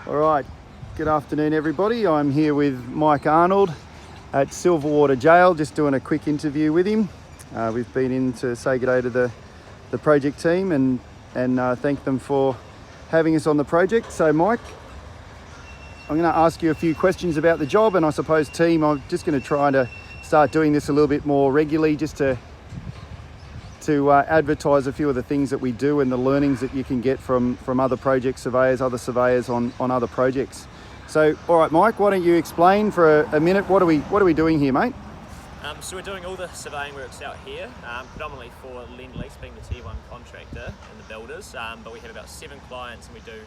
All right, good afternoon everybody. I'm here with Mike Arnold at Silverwater Jail, just doing a quick interview with him. We've been in to say good day to the project team and thank them for having us on the project. So Mike, I'm going to ask you a few questions about the job, and I suppose team, I'm just going to try to start doing this a little bit more regularly, just to advertise a few of the things that we do and the learnings that you can get from other project surveyors, other surveyors on other projects. So, all right, Mike, why don't you explain for a minute, what are we doing here, mate? So we're doing all the surveying works out here, predominantly for Lend Lease, being the tier 1 contractor and the builders, but we have about 7 clients and we do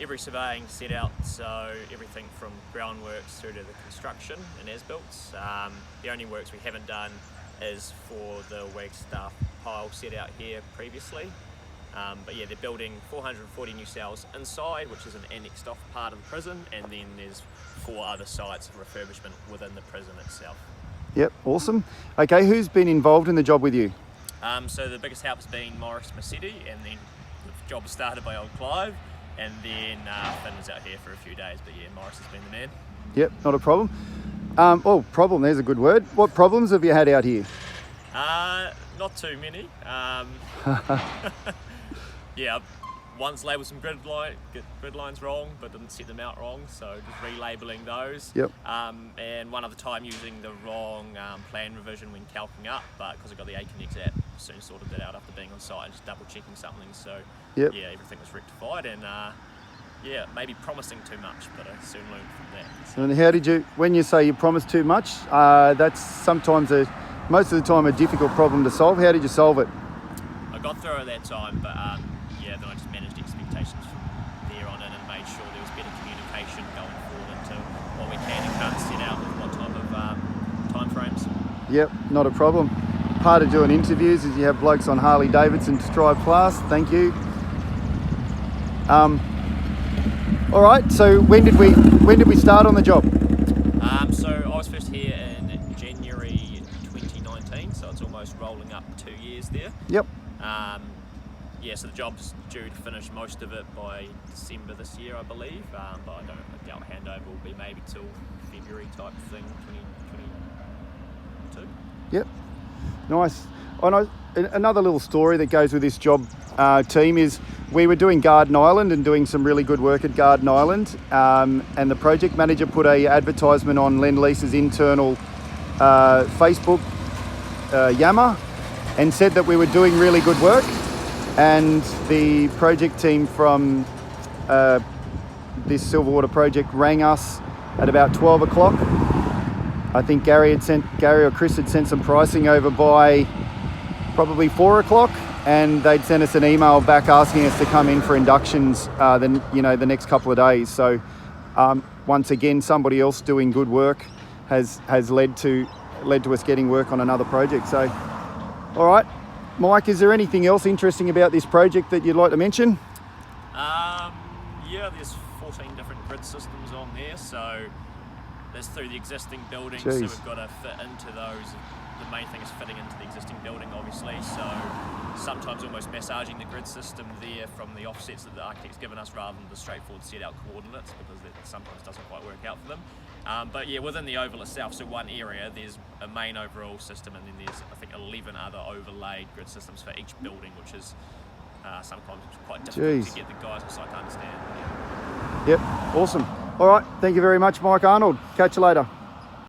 every surveying set out, so everything from groundworks through to the construction and as-builts. The only works we haven't done is for the Wagstaff pile set out here previously. But yeah, they're building 440 new cells inside, which is an annexed off part of the prison, and then there's 4 other sites of refurbishment within the prison itself. Yep, awesome. Okay, who's been involved in the job with you? So the biggest help has been Morris Massetti, and then the job started by old Clive, and then Finn was out here for a few days, but yeah, Morris has been the man. Yep, not a problem. Problem, there's a good word. What problems have you had out here? Not too many. Yeah, once labelled some grid lines wrong, but didn't set them out wrong, so just relabeling those. Yep. And one other time using the wrong plan revision when calcing up, but because I got the A-Connect app, soon sorted that out after being on site and just double checking something. So yep. Yeah, everything was rectified, and yeah, maybe promising too much, but I soon learned from that. So. And how did you, when you say you promised too much, that's sometimes most of the time a difficult problem to solve. How did you solve it? I got through it that time, but yeah, then I just managed expectations from there on in and made sure there was better communication going forward into what we can and can't set out with what type of time frames. Yep, not a problem. Part of doing interviews is you have blokes on Harley Davidson to drive past. Thank you. All right, so when did we start on the job? So I was first here in January 2019, so it's almost rolling up 2 years there. Yep. Yeah, so the job's due to finish most of it by December this year, I believe, but I doubt handover will be maybe till February type thing, 2022. Yep, nice. Another little story that goes with this job team is we were doing Garden Island and doing some really good work at Garden Island, and the project manager put a advertisement on Lend Lease's internal Facebook Yammer and said that we were doing really good work, and the project team from this Silverwater project rang us at about 12 o'clock. I think Gary or Chris had sent some pricing over by probably 4 o'clock, and they'd sent us an email back asking us to come in for inductions the next couple of days. So once again, somebody else doing good work has led to us getting work on another project. So all right, Mike, is there anything else interesting about this project that you'd like to mention? Yeah, there's 14 different grid systems on there, so that's through the existing building. Jeez. So we've got to fit into those. The main thing is fitting into the existing building, obviously, so sometimes almost massaging the grid system there from the offsets that the architect's given us rather than the straightforward set out coordinates, because that sometimes doesn't quite work out for them. But yeah, within the oval itself, so one area, there's a main overall system, and then there's, I think, 11 other overlaid grid systems for each building, which is sometimes quite difficult to get the guys on site to understand. Yep, awesome. All right, thank you very much, Mike Arnold. Catch you later.